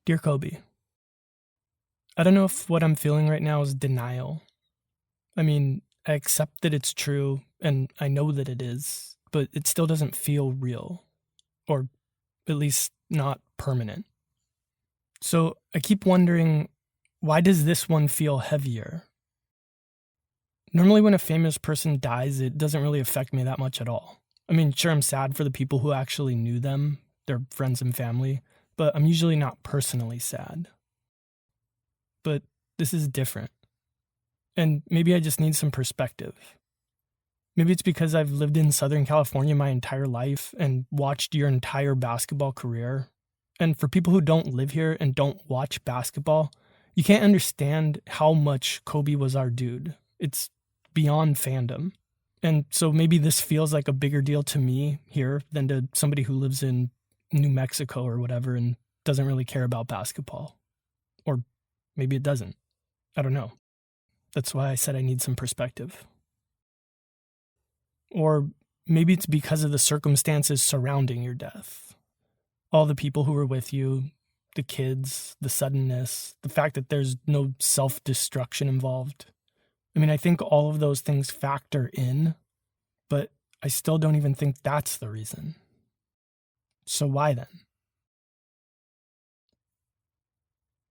Dear Kobe, I don't know if what I'm feeling right now is denial. I mean, I accept that it's true and I know that it is, but it still doesn't feel real, or at least not permanent. So I keep wondering, why does this one feel heavier? Normally, when a famous person dies, it doesn't really affect me that much at all. I mean, sure, I'm sad for the people who actually knew them, their friends and family, but I'm usually not personally sad. But this is different. And maybe I just need some perspective. Maybe it's because I've lived in Southern California my entire life and watched your entire basketball career. And for people who don't live here and don't watch basketball, you can't understand how much Kobe was our dude. It's beyond fandom. And so maybe this feels like a bigger deal to me here than to somebody who lives in New Mexico or whatever and doesn't really care about basketball. Or maybe it doesn't. I don't know. That's why I said I need some perspective. Or maybe it's because of the circumstances surrounding your death. All the people who were with you, the kids, the suddenness, the fact that there's no self-destruction involved. I mean, I think all of those things factor in, but I still don't even think that's the reason. So why then?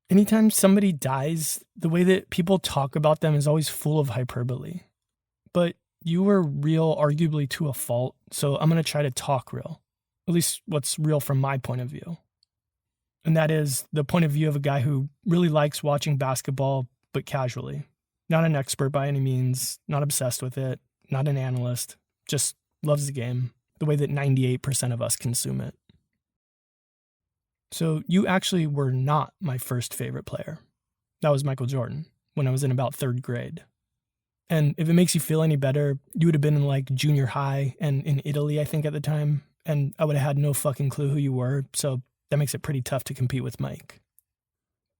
Anytime somebody dies, the way that people talk about them is always full of hyperbole. But you were real, arguably to a fault, so I'm going to try to talk real. At least what's real from my point of view. And that is the point of view of a guy who really likes watching basketball, but casually. Not an expert by any means, not obsessed with it, not an analyst, just loves the game the way that 98% of us consume it. So you actually were not my first favorite player. That was Michael Jordan when I was in about third grade. And if it makes you feel any better, you would have been in like junior high and in Italy, I think at the time, and I would have had no fucking clue who you were, so that makes it pretty tough to compete with Mike.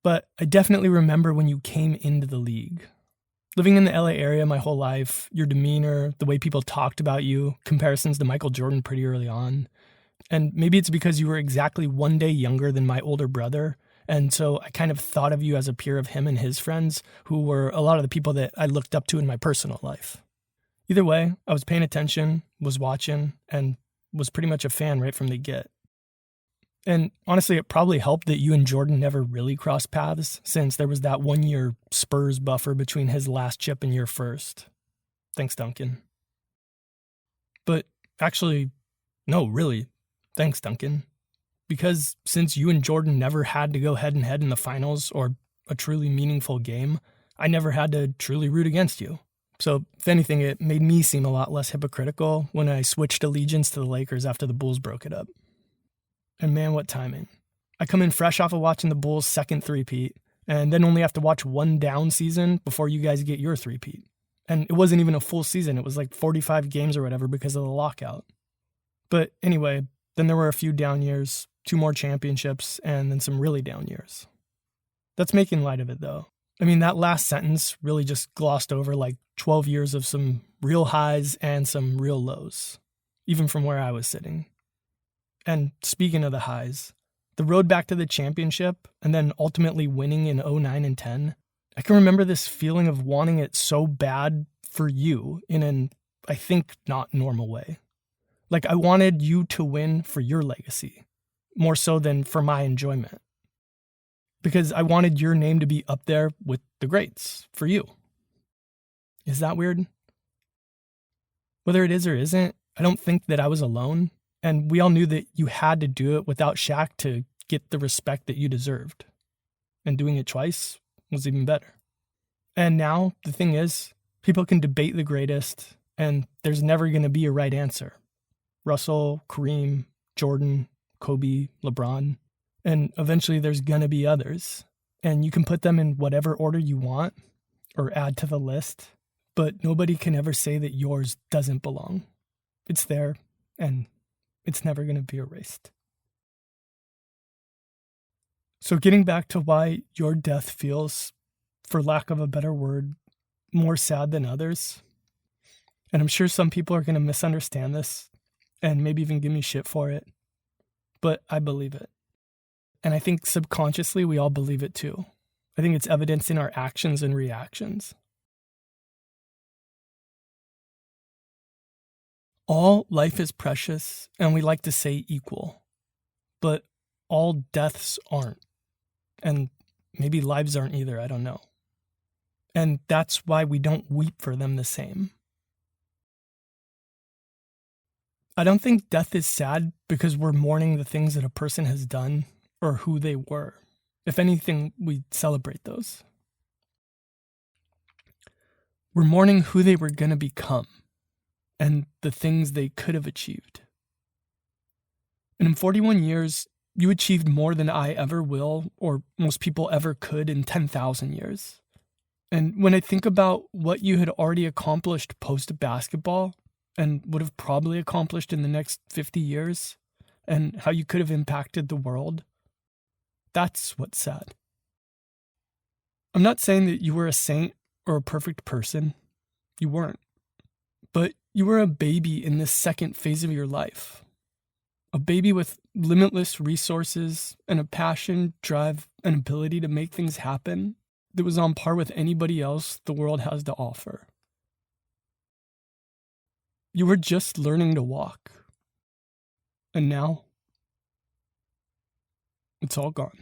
But I definitely remember when you came into the league. Living in the LA area my whole life, your demeanor, the way people talked about you, comparisons to Michael Jordan pretty early on. And maybe it's because you were exactly one day younger than my older brother, and so I kind of thought of you as a peer of him and his friends, who were a lot of the people that I looked up to in my personal life. Either way, I was paying attention, was watching, and was pretty much a fan right from the get. And honestly, it probably helped that you and Jordan never really crossed paths, since there was that 1 year Spurs buffer between his last chip and your first. Thanks, Duncan. But actually, no, really, thanks, Duncan. Because since you and Jordan never had to go head and head in the finals or a truly meaningful game, I never had to truly root against you. So, if anything, it made me seem a lot less hypocritical when I switched allegiance to the Lakers after the Bulls broke it up. And man, what timing. I come in fresh off of watching the Bulls' second three-peat, and then only have to watch one down season before you guys get your three-peat. And it wasn't even a full season, it was like 45 games or whatever because of the lockout. But anyway, then there were a few down years, 2 more championships, and then some really down years. That's making light of it, though. I mean, that last sentence really just glossed over like 12 years of some real highs and some real lows, even from where I was sitting. And speaking of the highs, the road back to the championship and then ultimately winning in 09 and 10, I can remember this feeling of wanting it so bad for you in an, I think, not normal way. Like I wanted you to win for your legacy, more so than for my enjoyment. Because I wanted your name to be up there with the greats for you. Is that weird? Whether it is or isn't, I don't think that I was alone. And we all knew that you had to do it without Shaq to get the respect that you deserved. And doing it twice was even better. And now, the thing is, people can debate the greatest, and there's never going to be a right answer. Russell, Kareem, Jordan, Kobe, LeBron, and eventually there's going to be others. And you can put them in whatever order you want, or add to the list, but nobody can ever say that yours doesn't belong. It's there, and it's never going to be erased. So getting back to why your death feels, for lack of a better word, more sad than others. And I'm sure some people are going to misunderstand this and maybe even give me shit for it. But I believe it. And I think subconsciously we all believe it too. I think it's evidenced in our actions and reactions. All life is precious, and we like to say equal. But all deaths aren't. And maybe lives aren't either, I don't know. And that's why we don't weep for them the same. I don't think death is sad because we're mourning the things that a person has done or who they were. If anything, we celebrate those. We're mourning who they were going to become and the things they could have achieved. And in 41 years, you achieved more than I ever will, or most people ever could in 10,000 years. And when I think about what you had already accomplished post-basketball and would have probably accomplished in the next 50 years, and how you could have impacted the world, that's what's sad. I'm not saying that you were a saint or a perfect person. You weren't. But you were a baby in this second phase of your life. A baby with limitless resources and a passion, drive, and ability to make things happen that was on par with anybody else the world has to offer. You were just learning to walk. And now, it's all gone.